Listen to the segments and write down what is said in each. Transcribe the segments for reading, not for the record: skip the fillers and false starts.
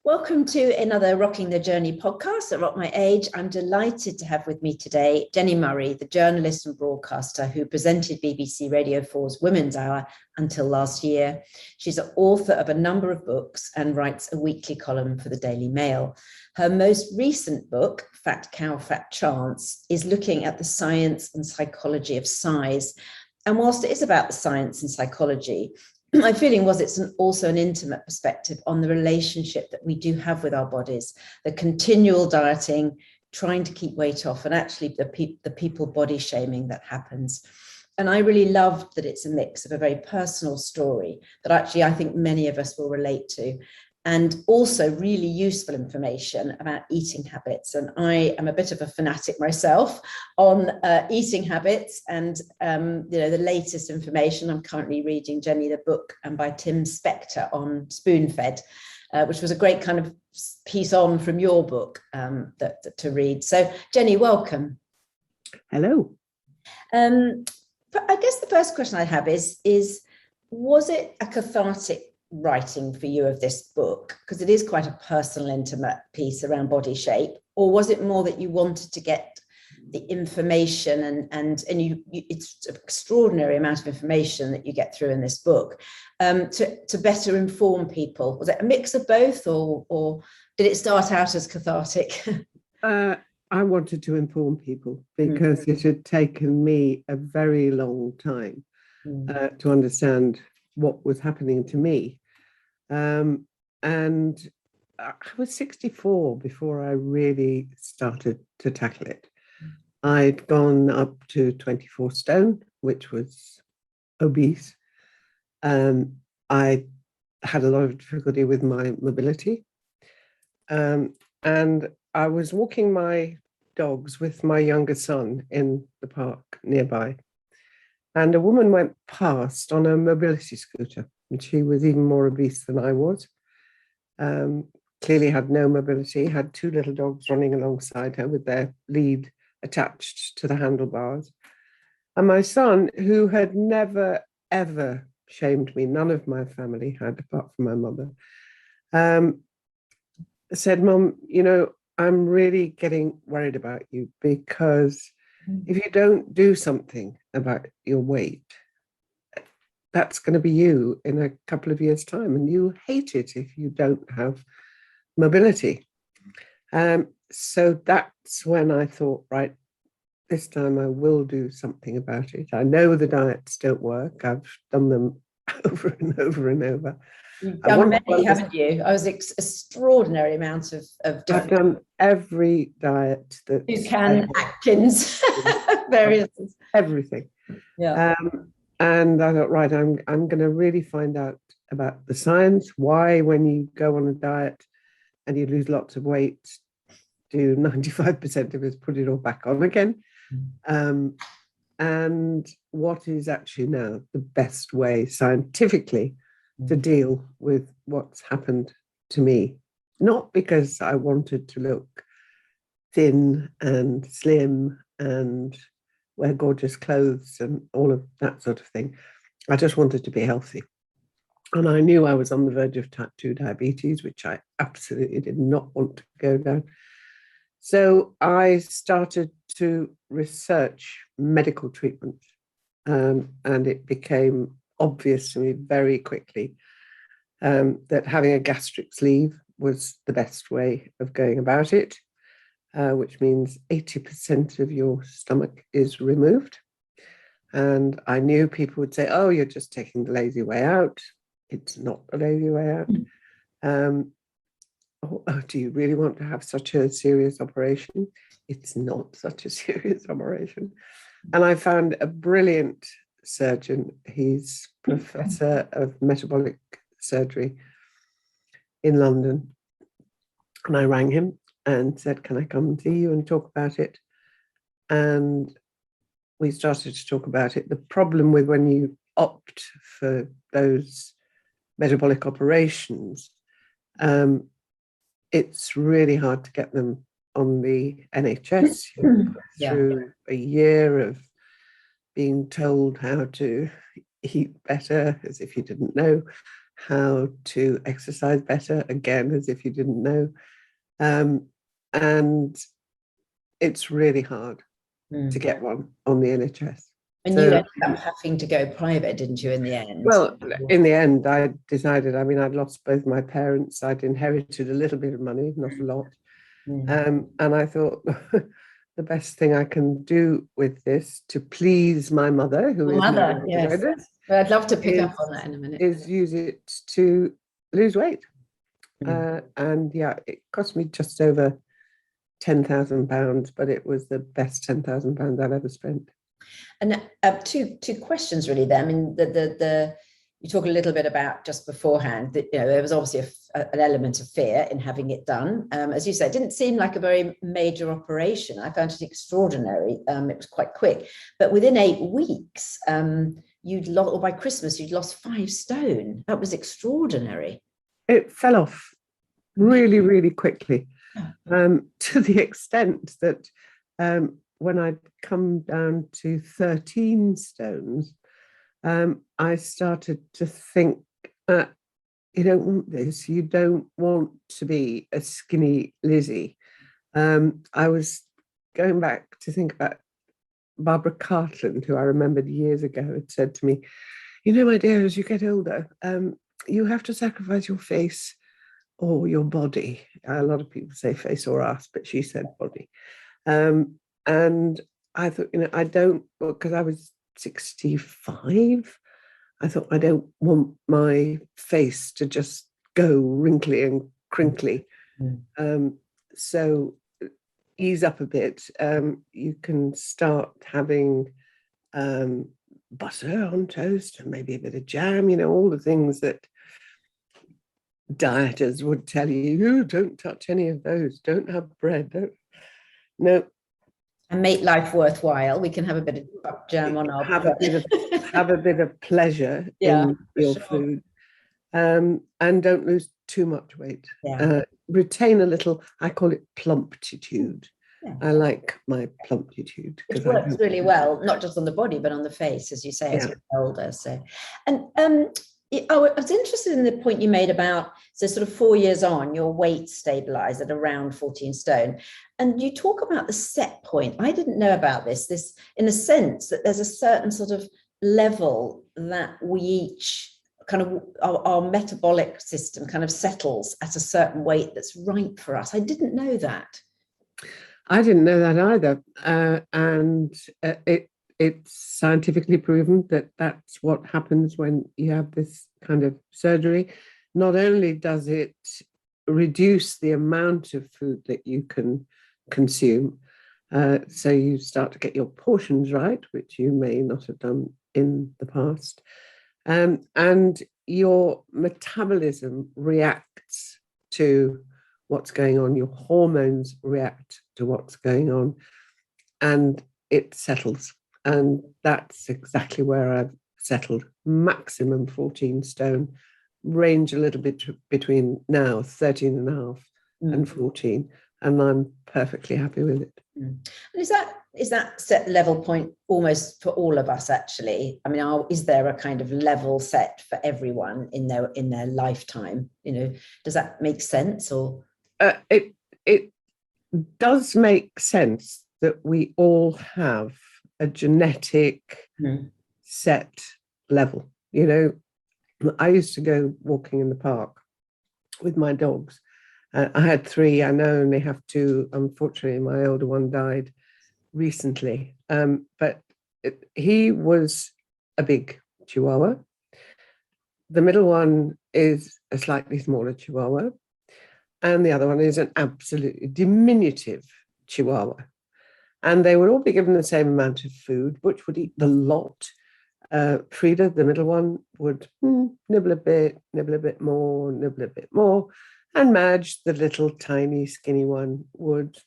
Welcome to another Rocking the Journey podcast at Rock My Age. I'm delighted to have with me today Jenni Murray, the journalist and broadcaster who presented BBC Radio 4's Women's Hour until last year. She's an author of a number of books and writes a weekly column for the Daily Mail. Her most recent book, Fat Cow, Fat Chance, is looking at the science and psychology of size. And whilst it is about the science and psychology, my feeling was it's also an intimate perspective on the relationship that we do have with our bodies, the continual dieting, trying to keep weight off, and actually the people body shaming that happens. And I really loved that it's a mix of a very personal story that actually I think many of us will relate to, and also really useful information about eating habits. And I am a bit of a fanatic myself on eating habits and the latest information. I'm currently reading, Jenni, the book by Tim Spector on spoon-fed, which was a great kind of piece on from your book to read. So Jenni, welcome. Hello. But I guess the first question I have is was it a cathartic writing for you of this book, because it is quite a personal, intimate piece around body shape, or was it more that you wanted to get the information and it's an extraordinary amount of information that you get through in this book to better inform people? Was it a mix of both, or did it start out as cathartic? I wanted to inform people because it had taken me a very long time to understand what was happening to me. And I was 64 before I really started to tackle it. I'd gone up to 24 stone, which was obese. I had a lot of difficulty with my mobility. And I was walking my dogs with my younger son in the park nearby. And a woman went past on a mobility scooter, and she was even more obese than I was. Clearly had no mobility, had two little dogs running alongside her with their lead attached to the handlebars. And my son, who had never, ever shamed me, none of my family had, apart from my mother, said, "Mum, I'm really getting worried about you, because if you don't do something about your weight, that's going to be you in a couple of years' time, and you hate it if you don't have mobility." So that's when I thought, right, this time I will do something about it. I know the diets don't work. I've done them over and over and over. You've done many, haven't you? I was extraordinary amount of different. I've done every diet that you can, Atkins, various everything. Yeah. And I thought, right, I'm going to really find out about the science. Why, when you go on a diet and you lose lots of weight, do 95% of us put it all back on again? And what is actually now the best way scientifically to deal with what's happened to me? Not because I wanted to look thin and slim and wear gorgeous clothes and all of that sort of thing. I just wanted to be healthy. And I knew I was on the verge of type 2 diabetes, which I absolutely did not want to go down. So I started to research medical treatment, and it became obvious to me very quickly that having a gastric sleeve was the best way of going about it, which means 80% of your stomach is removed. And I knew people would say, "Oh, you're just taking the lazy way out." It's not the lazy way out. Do you really want to have such a serious operation? It's not such a serious operation. And I found a brilliant surgeon. He's professor of metabolic surgery in London. And I rang him and said, "Can I come and see you and talk about it?" And we started to talk about it. The problem with when you opt for those metabolic operations, it's really hard to get them on the NHS. Through a year of being told how to eat better, as if you didn't know, how to exercise better, again, as if you didn't know. And it's really hard to get one on the NHS. And you ended up having to go private, didn't you, in the end? Well, in the end, I decided, I mean, I'd lost both my parents. I'd inherited a little bit of money, not a lot. And I thought the best thing I can do with this to please my mother, who is mother, yes. Well, I'd love to pick up on that in a minute. Is use it to lose weight. And yeah, it cost me just over £10,000, but it was the best £10,000 I've ever spent. And two questions really there. I mean, you talk a little bit about just beforehand that, you know, there was obviously an element of fear in having it done. As you said, it didn't seem like a very major operation. I found it extraordinary. It was quite quick, but within 8 weeks, you'd lost, or by Christmas, you'd lost 5 stone. That was extraordinary. It fell off really, really quickly, to the extent that when I'd come down to 13 stones, I started to think, you don't want this. You don't want to be a skinny Lizzie. I was going back to think about Barbara Cartland, who I remembered years ago, had said to me, you know, my dear, as you get older, you have to sacrifice your face or your body. A lot of people say face or ass, but she said body. And I thought, you know, I don't, because I was 65, I thought, I don't want my face to just go wrinkly and crinkly. So ease up a bit. You can start having butter on toast and maybe a bit of jam, you know, all the things that dieters would tell you, oh, don't touch any of those, don't have bread, no. And make life worthwhile. We can have a bit of butter jam on our have a bit of pleasure in your food, and don't lose too much weight. Retain a little, I call it plumptitude. I like my plumptitude. It works really well, not just on the body, but on the face, as you say, as you're older. So, and I was interested in the point you made about, so sort of 4 years on, your weight stabilized at around 14 stone. And you talk about the set point. I didn't know about this in a sense that there's a certain sort of level that we each kind of, our metabolic system kind of settles at a certain weight that's right for us. I didn't know that. I didn't know that either. And it's scientifically proven that that's what happens when you have this kind of surgery. Not only does it reduce the amount of food that you can consume, so you start to get your portions right, which you may not have done in the past, and your metabolism reacts to what's going on, your hormones react to what's going on, and it settles. And that's exactly where I've settled. Maximum 14 stone, range a little bit between now 13 and a half and 14. And I'm perfectly happy with it. And is that set level point almost for all of us, actually? I mean, is there a kind of level set for everyone in their lifetime? You know, does that make sense? Or it does make sense that we all have a genetic set level. You know, I used to go walking in the park with my dogs. I had 3. I now only have 2. Unfortunately, my older one died recently. But he was a big Chihuahua. The middle one is a slightly smaller Chihuahua. And the other one is an absolutely diminutive Chihuahua. And they would all be given the same amount of food, which would eat the lot. Frida, the middle one, would nibble a bit more, nibble a bit more. And Madge, the little tiny skinny one, would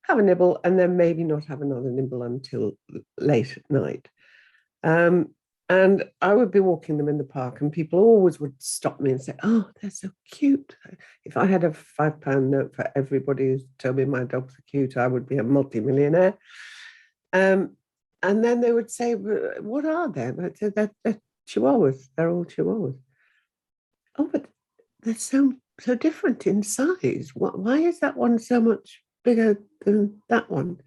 have a nibble and then maybe not have another nibble until late at night. And I would be walking them in the park and people always would stop me and say, oh, they're so cute. If I had a £5 note for everybody who told me my dogs are cute, I would be a multimillionaire. And then they would say, what are they? And I'd say, they're chihuahuas. They're all chihuahuas. Oh, but they're so different in size. Why is that one so much bigger than that one?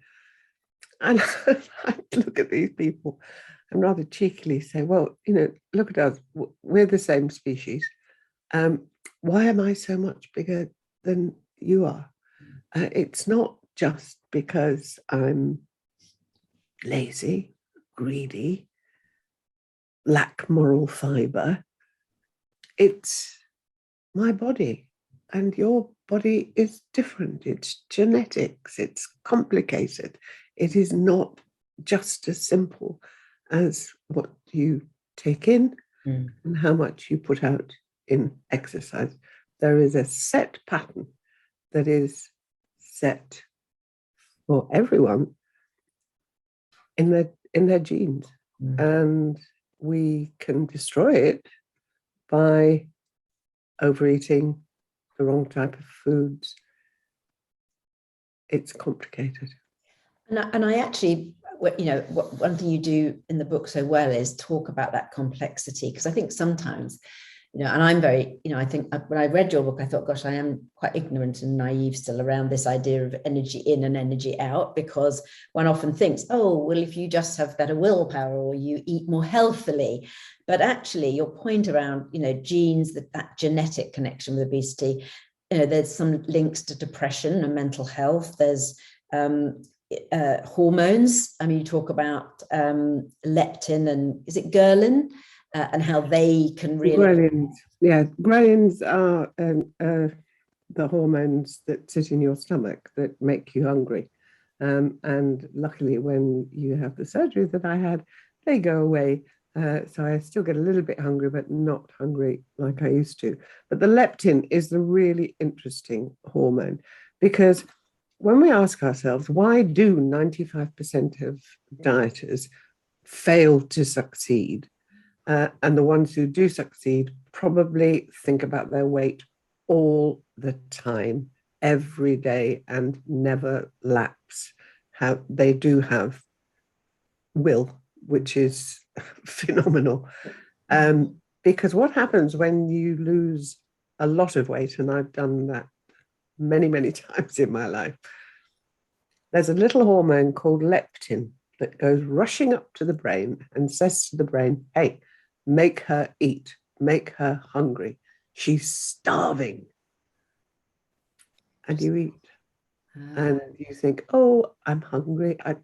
And I look at these people and rather cheekily say, well, look at us. We're the same species. Why am I so much bigger than you are? It's not just because I'm lazy, greedy, lack moral fiber. It's my body, and your body is different. It's genetics, it's complicated. It is not just as simple as what you take in and how much you put out in exercise. There is a set pattern that is set for everyone in their genes, and we can destroy it by overeating, the wrong type of foods. It's complicated. And I actually, one thing you do in the book so well is talk about that complexity, because I think sometimes, and I'm very, I think when I read your book, I thought, gosh, I am quite ignorant and naive still around this idea of energy in and energy out, because one often thinks, oh, well, if you just have better willpower or you eat more healthily. But actually, your point around, genes, that genetic connection with obesity, there's some links to depression and mental health. There's hormones. I mean, you talk about leptin and is it ghrelin, and how they can really... Ghrelins. Yeah, ghrelins are the hormones that sit in your stomach that make you hungry. And luckily, when you have the surgery that I had, they go away. So I still get a little bit hungry, but not hungry like I used to. But the leptin is the really interesting hormone, because when we ask ourselves, why do 95% of dieters fail to succeed? And the ones who do succeed probably think about their weight all the time, every day, and never lapse. How they do have will, which is phenomenal. Because what happens when you lose a lot of weight, and I've done that many, many times in my life, there's a little hormone called leptin that goes rushing up to the brain and says to the brain, hey, make her eat, make her hungry. She's starving. And you eat. And you think, oh, I'm hungry. I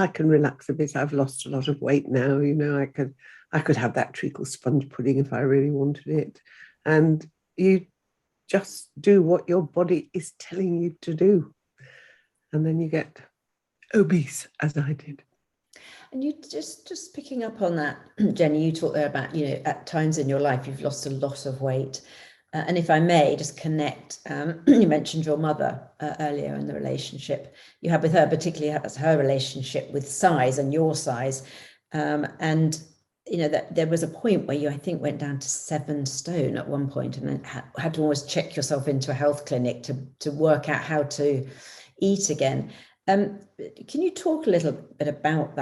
can relax a bit. I've lost a lot of weight now. I could have that treacle sponge pudding if I really wanted it. And you just do what your body is telling you to do. And then you get obese, as I did. And you just picking up on that, Jenny, you talked there about, at times in your life, you've lost a lot of weight. And if I may just connect, you mentioned your mother earlier in the relationship you had with her, particularly as her relationship with size and your size. And, that there was a point where you, I think, went down to 7 stone at one point, and then had to always check yourself into a health clinic to work out how to eat again. Can you talk a little bit about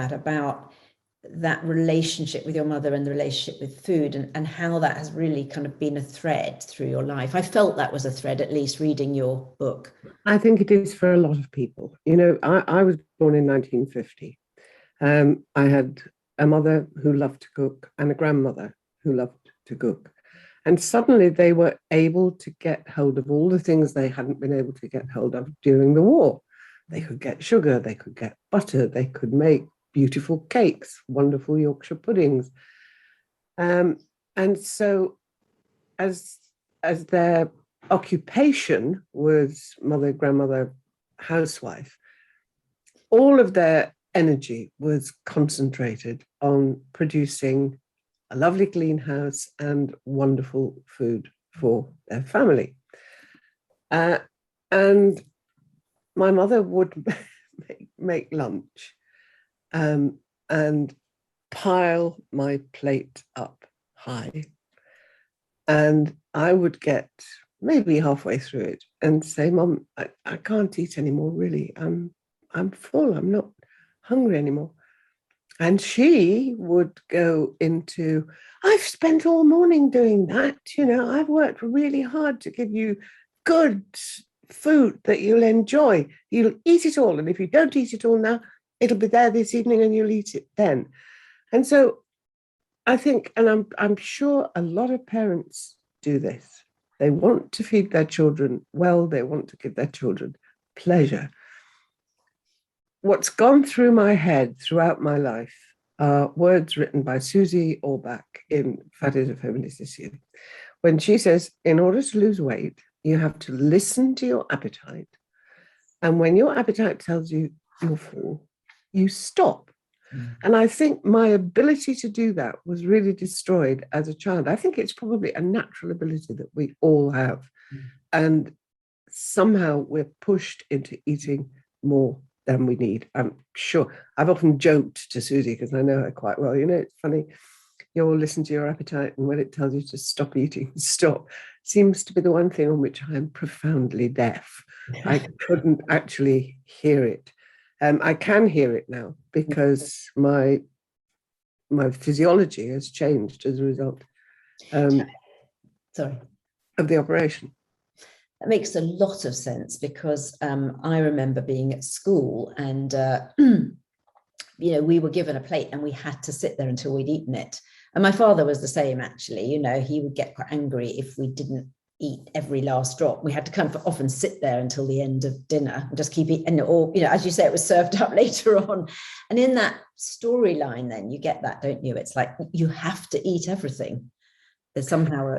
that relationship with your mother and the relationship with food, and how that has really kind of been a thread through your life? I felt that was a thread, at least reading your book. I think it is for a lot of people. I was born in 1950. I had a mother who loved to cook and a grandmother who loved to cook. And suddenly they were able to get hold of all the things they hadn't been able to get hold of during the war. They could get sugar, they could get butter, they could make beautiful cakes, wonderful Yorkshire puddings. And so as their occupation was mother, grandmother, housewife, all of their energy was concentrated on producing a lovely clean house and wonderful food for their family. And my mother would make lunch and pile my plate up high. And I would get maybe halfway through it and say, Mom, I can't eat anymore, really. I'm full. I'm not hungry anymore. And she would go into, I've spent all morning doing that. I've worked really hard to give you good food that you'll enjoy. You'll eat it all. And if you don't eat it all now, it'll be there this evening and you'll eat it then. And so I think, and I'm sure a lot of parents do this. They want to feed their children well. They want to give their children pleasure. What's gone through my head throughout my life are words written by Susie Orbach in Fat is a Feminist Issue, when she says, in order to lose weight, you have to listen to your appetite. And when your appetite tells you you're full, you stop. And I think my ability to do that was really destroyed as a child. I think it's probably a natural ability that we all have. And somehow we're pushed into eating more than we need. I'm sure. I've often joked to Susie, because I know her quite well, it's funny, you'll listen to your appetite, and when it tells you to stop eating, stop. Seems to be the one thing on which I'm profoundly deaf. I couldn't actually hear it. I can hear it now because my physiology has changed as a result of the operation. That makes a lot of sense, because I remember being at school and, we were given a plate and we had to sit there until we'd eaten it. And my father was the same, actually. He would get quite angry if we didn't eat every last drop. We had to kind of often sit there until the end of dinner and just keep eating, or, as you say, it was served up later on. And in that storyline, then you get that, don't you? It's like you have to eat everything. There's somehow,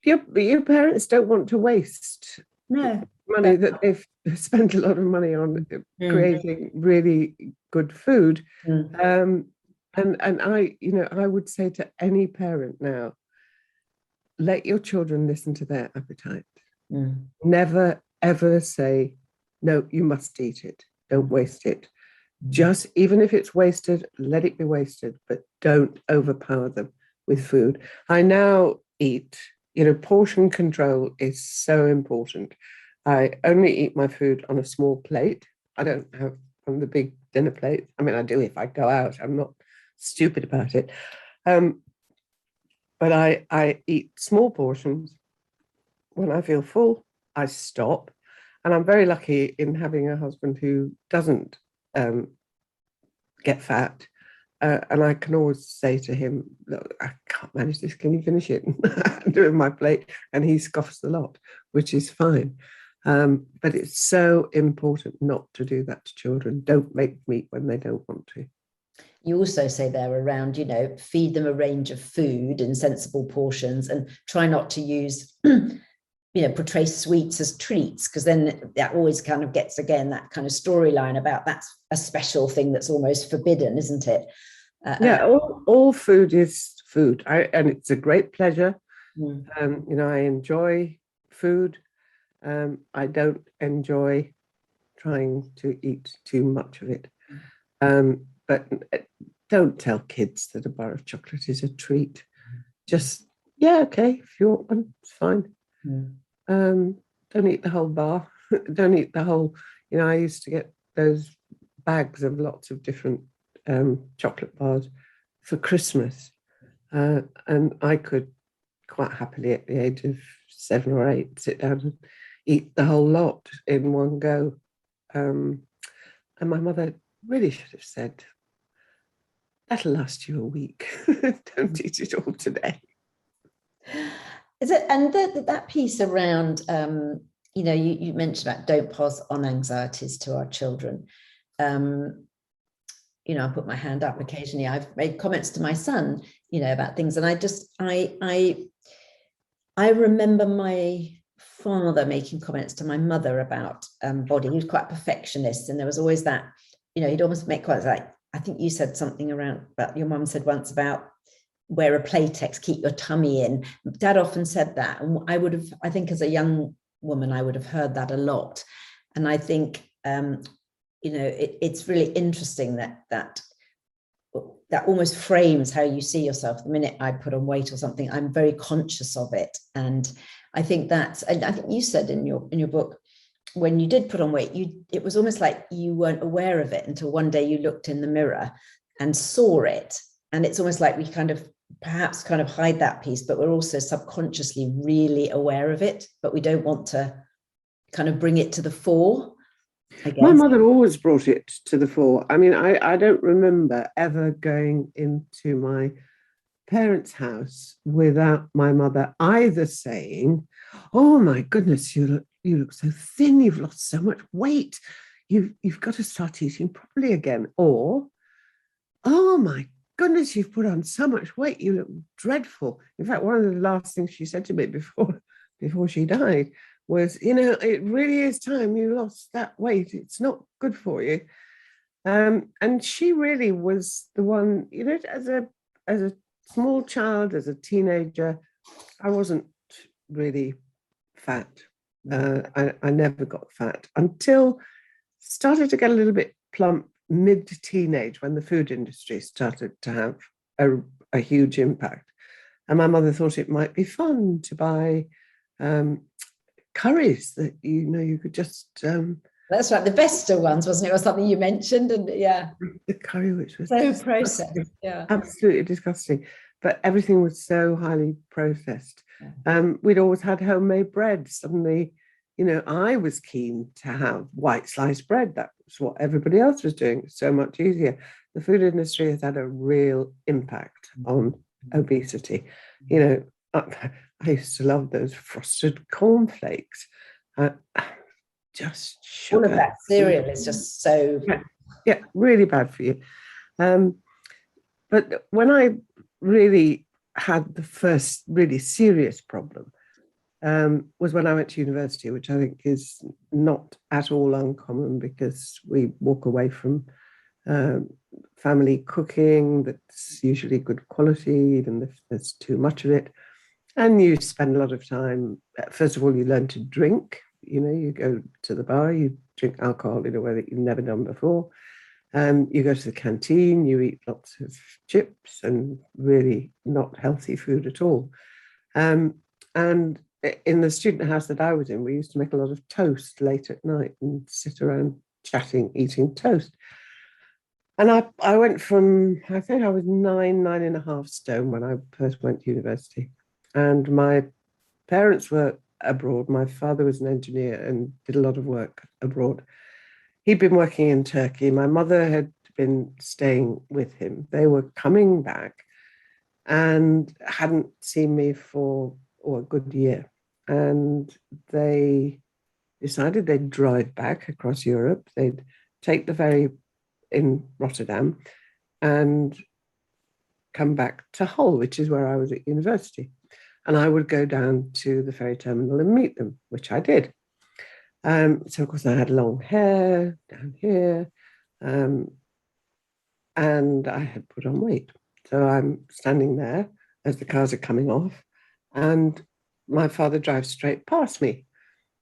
Your parents don't want to waste money that they've spent a lot of money on creating really good food. And I would say to any parent now, let your children listen to their appetite. Never, ever say, no, you must eat it. Don't waste it. Just, even if it's wasted, let it be wasted, but don't overpower them with food. I now eat, portion control is so important. I only eat my food on a small plate. I don't have on the big dinner plate. I mean, I do if I go out. I'm not stupid about it. But I eat small portions. When I feel full, I stop. And I'm very lucky in having a husband who doesn't get fat. And I can always say to him, look, I can't manage this. Can you finish it? I'm doing my plate. And he scoffs a lot, which is fine. But it's so important not to do that to children. Don't make meat when they don't want to. You also say there around, feed them a range of food in sensible portions and try not to use, portray sweets as treats, because then that always kind of gets, again, that kind of storyline about that's a special thing that's almost forbidden, isn't it? All food is food. And it's a great pleasure. I enjoy food. I don't enjoy trying to eat too much of it. But don't tell kids that a bar of chocolate is a treat. Just, okay, if you want one, it's fine. Don't eat the whole bar. Don't eat the whole, I used to get those bags of lots of different chocolate bars for Christmas. And I could quite happily, at the age of 7 or 8, sit down and eat the whole lot in one go. And my mother really should have said, that'll last you a week. Don't eat it all today. Is it? And that piece around, you mentioned about don't pass on anxieties to our children. I put my hand up occasionally. I've made comments to my son, about things. And I remember my father making comments to my mother about body. He was quite a perfectionist. And there was always that, he'd almost make comments like, I think you said something about your mum said once about wear a Playtex, keep your tummy in. Dad often said that. And I think as a young woman, I would have heard that a lot. And I think, it's really interesting that almost frames how you see yourself. The minute I put on weight or something, I'm very conscious of it. And I think I think you said in your book, when you did put on weight, it was almost like you weren't aware of it until one day you looked in the mirror and saw it. And it's almost like we perhaps hide that piece, but we're also subconsciously really aware of it, but we don't want to kind of bring it to the fore. My mother always brought it to the fore. I mean, I don't remember ever going into my parents' house without my mother either saying, "Oh my goodness, you look so thin, you've lost so much weight, you've got to start eating properly again," or, "Oh my goodness, you've put on so much weight, you look dreadful." In fact, one of the last things she said to me before she died was, "It really is time you lost that weight. It's not good for you." And she really was the one, as a small child, as a teenager, I wasn't really fat. I never got fat until started to get a little bit plump mid-teenage, when the food industry started to have a huge impact. And my mother thought it might be fun to buy curries that you could just that's right, the Vesta ones, wasn't it, or something you mentioned? And the curry, which was so processed, absolutely disgusting, but everything was so highly processed. We'd always had homemade bread. Suddenly, I was keen to have white sliced bread. That was what everybody else was doing. It's so much easier. The food industry has had a real impact on obesity. I used to love those frosted cornflakes. Just sugar. All of that cereal is just so... Yeah, really bad for you. But when I really had the first really serious problem was when I went to university, which I think is not at all uncommon, because we walk away from family cooking that's usually good quality, even if there's too much of it. And you spend a lot of time, first of all, you learn to drink. You go to the bar, you drink alcohol in a way that you've never done before. You go to the canteen, you eat lots of chips and really not healthy food at all. And in the student house that I was in, we used to make a lot of toast late at night and sit around chatting, eating toast. And I went from, I think I was 9.5 stone when I first went to university. And my parents were abroad. My father was an engineer and did a lot of work abroad. He'd been working in Turkey. My mother had been staying with him. They were coming back and hadn't seen me for a good year. And they decided they'd drive back across Europe. They'd take the ferry in Rotterdam and come back to Hull, which is where I was at university. And I would go down to the ferry terminal and meet them, which I did. So, of course, I had long hair down here, and I had put on weight. So I'm standing there as the cars are coming off, and my father drives straight past me,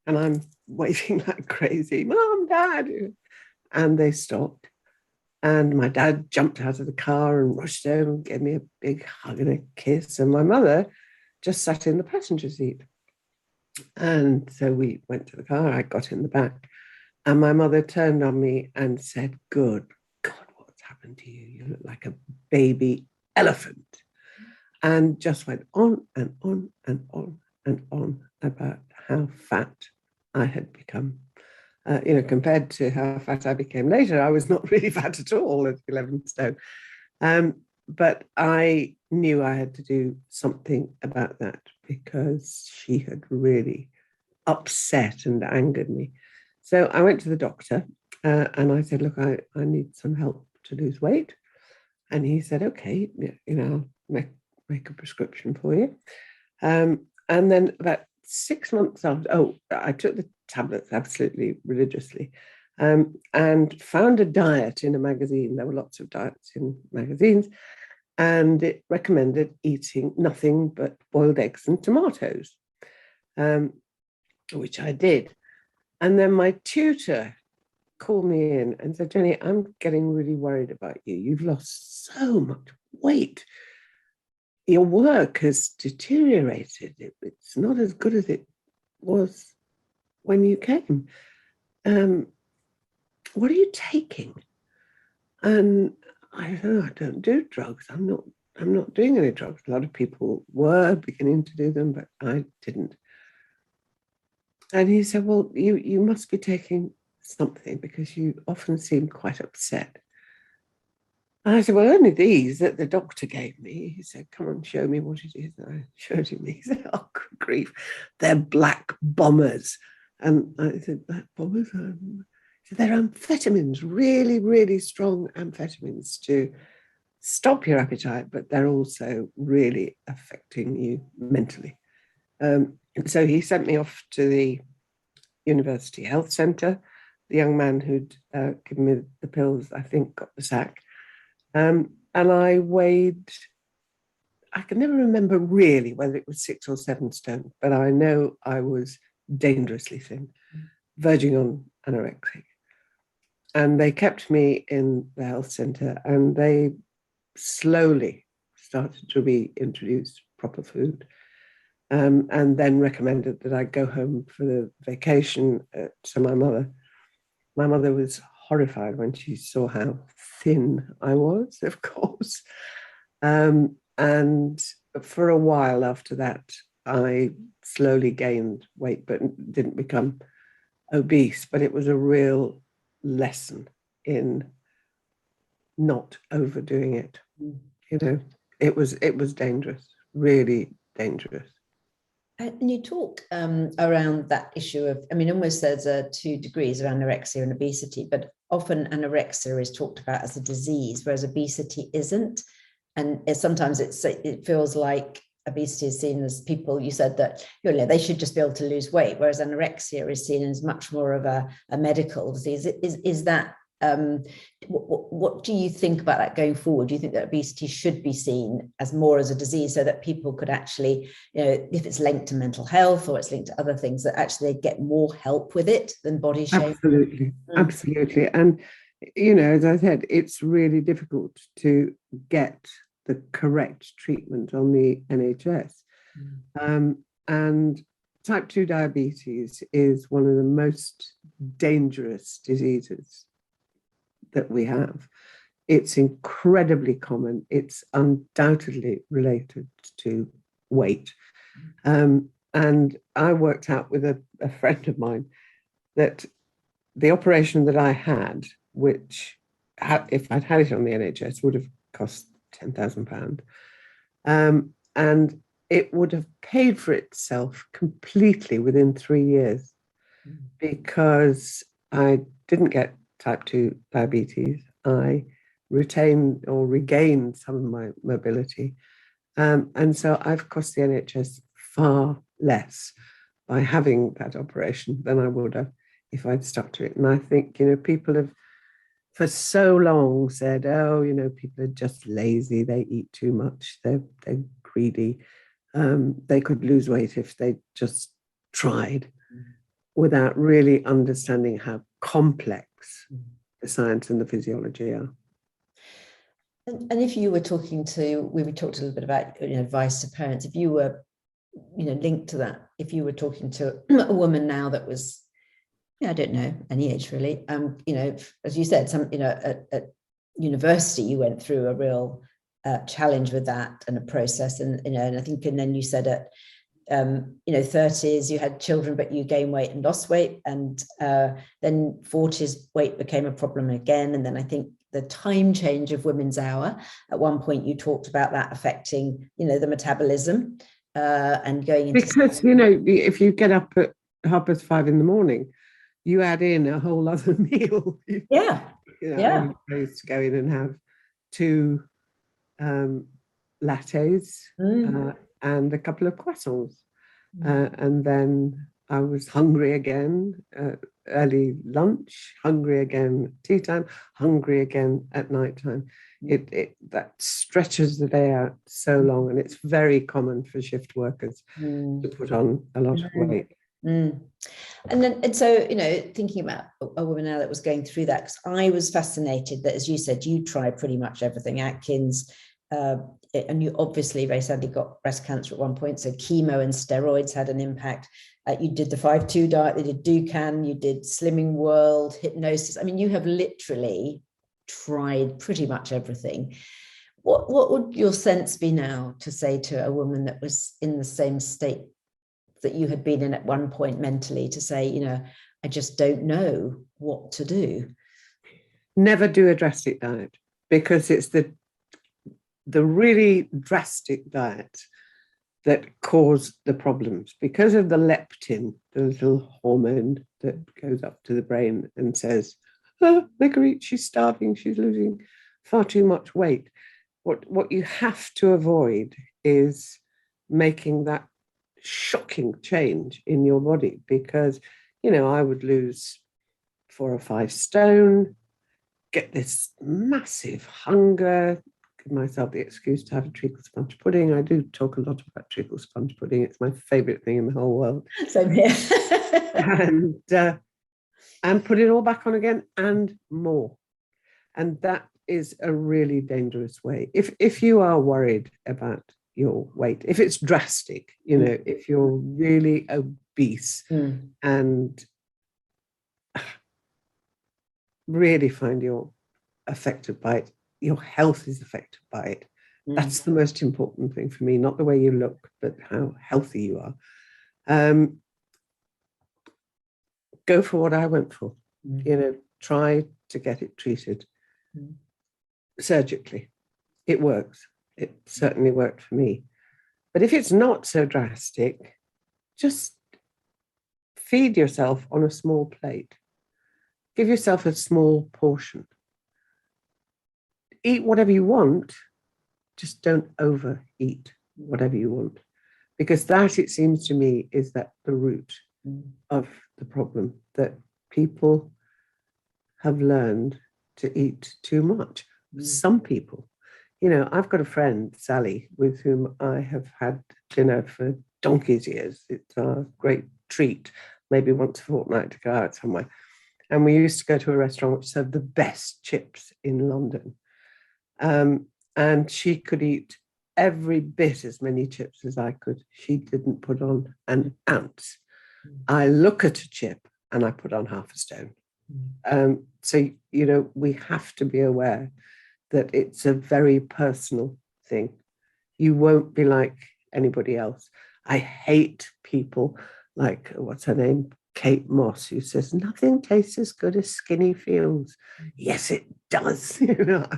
and I'm waving like crazy, "Mom, Dad," and they stopped. And my dad jumped out of the car and rushed over and gave me a big hug and a kiss. And my mother just sat in the passenger seat. And so we went to the car. I got in the back. And my mother turned on me and said, "Good God, what's happened to you? You look like a baby elephant." And just went on and on and on and on about how fat I had become. Compared to how fat I became later, I was not really fat at all at 11 stone. But I knew I had to do something about that, because she had really upset and angered me. So I went to the doctor and I said, "Look, I need some help to lose weight." And he said, "Okay, I'll make a prescription for you." And then about 6 months after, I took the tablets absolutely religiously, and found a diet in a magazine. There were lots of diets in magazines, and it recommended eating nothing but boiled eggs and tomatoes, which I did. And then my tutor called me in and said, "Jenni, I'm getting really worried about you. You've lost so much weight. Your work has deteriorated. It's not as good as it was when you came. What are you taking?" And I don't know, I don't do drugs. I'm not doing any drugs. A lot of people were beginning to do them, but I didn't. And he said, well, you must be taking something because you often seem quite upset. And I said, well, only these that the doctor gave me. He said, come on, show me what it is. And I showed him these. He said, oh, good grief, they're black bombers. And I said, black bombers? He said, they're amphetamines, really, really strong amphetamines to stop your appetite, but they're also really affecting you mentally. So he sent me off to the University Health Centre. The young man who'd given me the pills, I think, got the sack. And I weighed, I can never remember really whether it was 6 or 7 stone, but I know I was dangerously thin, verging on anorexic. And they kept me in the health centre, and they slowly started to be introduced proper food, and then recommended that I go home for the vacation to my mother was horrified when she saw how thin I was, of course. And for a while after that, I slowly gained weight, but didn't become obese. But it was a real lesson in not overdoing it. You know, it was dangerous, really dangerous. And you talk around that issue of, I mean, almost there's 2 degrees of anorexia and obesity, but often anorexia is talked about as a disease, whereas obesity isn't. And sometimes it feels like obesity is seen as people, you said that, you know, they should just be able to lose weight, whereas anorexia is seen as much more of a medical disease. Is that, what do you think about that going forward? Do you think that obesity should be seen as more as a disease so that people could actually, you know, if it's linked to mental health or it's linked to other things, that actually they get more help with it than body shaming? Absolutely, absolutely. And, you know, as I said, it's really difficult to get the correct treatment on the NHS. And type 2 diabetes is one of the most dangerous diseases that we have. It's incredibly common. It's undoubtedly related to weight. And I worked out with a friend of mine that the operation that I had, which if I'd had it on the NHS, would have cost £10,000. And it would have paid for itself completely within 3 years because I didn't get type 2 diabetes. I retained or regained some of my mobility. And so I've cost the NHS far less by having that operation than I would have if I'd stuck to it. And I think, you know, people have for so long said, oh, you know, people are just lazy, they eat too much, they're greedy, they could lose weight if they just tried, without really understanding how complex the science and the physiology are. And if you were talking to, we talked a little bit about, you know, advice to parents, if you were, you know, linked to that, if you were talking to a woman now that was, I don't know, any age really, you know, as you said, some, you know, at university, you went through a real challenge with that and a process, and, you know, and I think, and then you said at, you know, 30s, you had children, but you gained weight and lost weight. And then 40s, weight became a problem again. And then I think the time change of Women's Hour, at one point you talked about that affecting, you know, the metabolism and going into... Because, you know, if you get up at 5:30 in the morning, you add in a whole other meal. Yeah. You know, I used to go in and have 2 lattes and a couple of croissants. And then I was hungry again, early lunch, hungry again at tea time, hungry again at night time. That stretches the day out so long, and it's very common for shift workers to put on a lot of weight. And so, you know, thinking about a woman now that was going through that, because I was fascinated that, as you said, you tried pretty much everything, Atkins, and you obviously very sadly got breast cancer at one point, so chemo and steroids had an impact. You did the 5-2 diet, you did Dukan, you did Slimming World, hypnosis. I mean, you have literally tried pretty much everything. What would your sense be now to say to a woman that was in the same state that you had been in at one point mentally, to say, you know, I just don't know what to do? Never do a drastic diet, because it's the really drastic diet that cause the problems, because of the leptin, the little hormone that goes up to the brain and says, oh, make her eat, she's starving, she's losing far too much weight. What you have to avoid is making that shocking change in your body, because, you know, I would lose 4 or 5 stone, get this massive hunger, give myself the excuse to have a treacle sponge pudding. I do talk a lot about treacle sponge pudding. It's my favorite thing in the whole world. Same here. And put it all back on again and more. And that is a really dangerous way. If you are worried about your weight, if it's drastic, you know, if you're really obese and really find you're affected by it, your health is affected by it. That's the most important thing for me, not the way you look, but how healthy you are. Go for what I went for. You know, try to get it treated surgically. It works. It certainly worked for me. But if it's not so drastic, just feed yourself on a small plate. Give yourself a small portion. Eat whatever you want, just don't overeat whatever you want. Because that, it seems to me, is that the root of the problem, that people have learned to eat too much. Some people, you know, I've got a friend, Sally, with whom I have had dinner for donkey's years. It's a great treat, maybe once a fortnight, to go out somewhere. And we used to go to a restaurant which served the best chips in London. And she could eat every bit as many chips as I could. She didn't put on an ounce. I look at a chip and I put on half a stone. So, you know, we have to be aware that it's a very personal thing. You won't be like anybody else. I hate people like, what's her name? Kate Moss, who says, nothing tastes as good as skinny feels. Yes, it does. You know,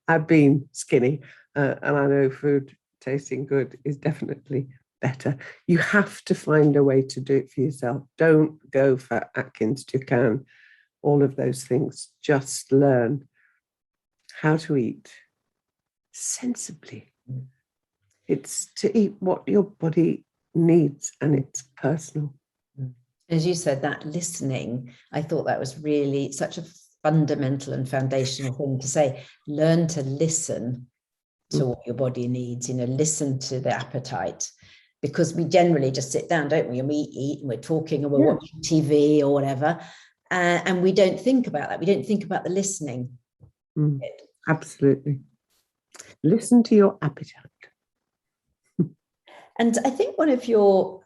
I've been skinny, and I know food tasting good is definitely better. You have to find a way to do it for yourself. Don't go for Atkins, Dukan, all of those things. Just learn how to eat sensibly. It's to eat what your body needs, and it's personal. As you said, that listening, I thought that was really such a fundamental and foundational thing to say. Learn to listen to what your body needs, you know, listen to the appetite, because we generally just sit down, don't we? And we eat and we're talking and we're watching TV or whatever. And we don't think about that. We don't think about the listening. Absolutely. Listen to your appetite. And I think one of your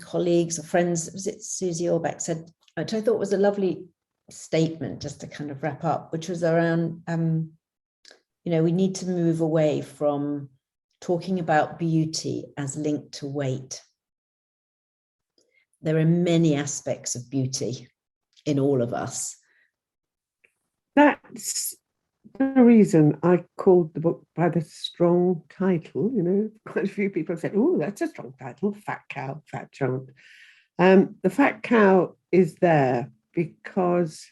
colleagues or friends, was it Susie Orbach, said, which I thought was a lovely statement, just to kind of wrap up, which was around, you know, we need to move away from talking about beauty as linked to weight. There are many aspects of beauty in all of us. That's the reason I called the book by the strong title. You know, quite a few people said, oh, that's a strong title, Fat Cow, Fat Chant. The fat cow is there because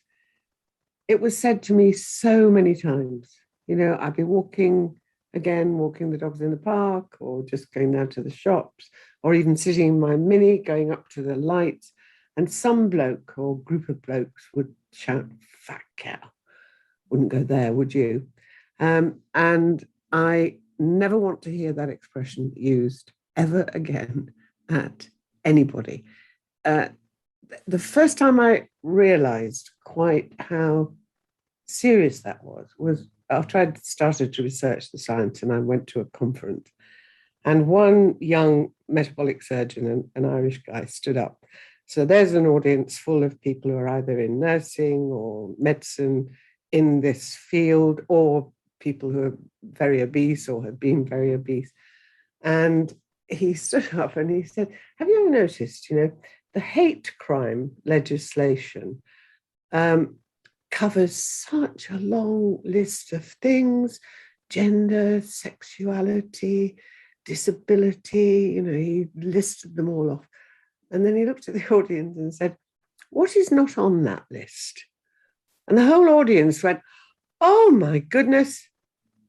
it was said to me so many times. You know, I'd be walking the dogs in the park, or just going down to the shops, or even sitting in my Mini, going up to the lights, and some bloke or group of blokes would shout, fat cow. Wouldn't go there, would you? And I never want to hear that expression used ever again at anybody. The first time I realized quite how serious that was after I'd started to research the science, and I went to a conference, and one young metabolic surgeon, an Irish guy, stood up. So there's an audience full of people who are either in nursing or medicine, in this field, or people who are very obese or have been very obese. And he stood up and he said, have you ever noticed, the hate crime legislation covers such a long list of things: gender, sexuality, disability, he listed them all off. And then he looked at the audience and said, what is not on that list? And the whole audience went, oh my goodness,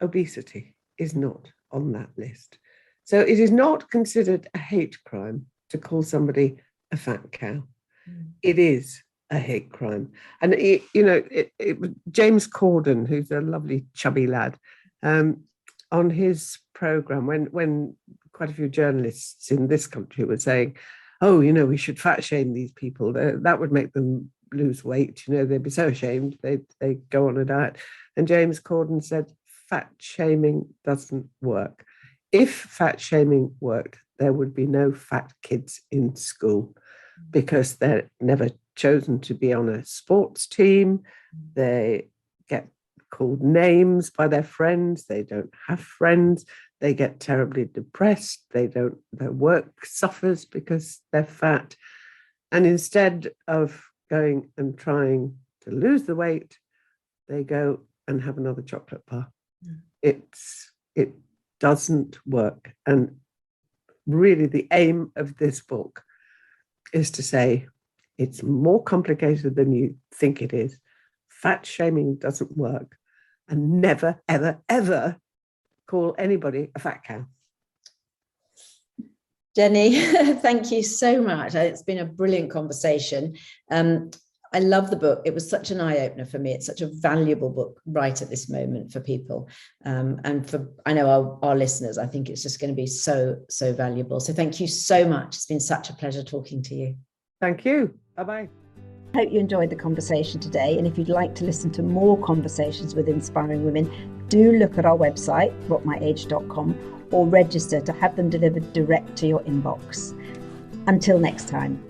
obesity is not on that list. So it is not considered a hate crime to call somebody a fat cow. It is a hate crime. And, James Corden, who's a lovely chubby lad, on his programme, when quite a few journalists in this country were saying, oh, we should fat shame these people, that would make them lose weight, they'd be so ashamed, they go on a diet. And James Corden said, fat shaming doesn't work. If fat shaming worked, there would be no fat kids in school, because they're never chosen to be on a sports team. They get called names by their friends. They don't have friends. They get terribly depressed. Their work suffers because they're fat. And instead of going and trying to lose the weight, they go and have another chocolate bar. It doesn't work. And really the aim of this book is to say it's more complicated than you think it is. Fat shaming doesn't work. And never, ever, ever call anybody a fat cow. Jenni, thank you so much. It's been a brilliant conversation. I love the book. It was such an eye-opener for me. It's such a valuable book right at this moment for people. And for, I know our listeners, I think it's just going to be so, so valuable. So thank you so much. It's been such a pleasure talking to you. Thank you. Bye-bye. I hope you enjoyed the conversation today. And if you'd like to listen to more conversations with inspiring women, do look at our website, rotmyage.com, or register to have them delivered direct to your inbox. Until next time.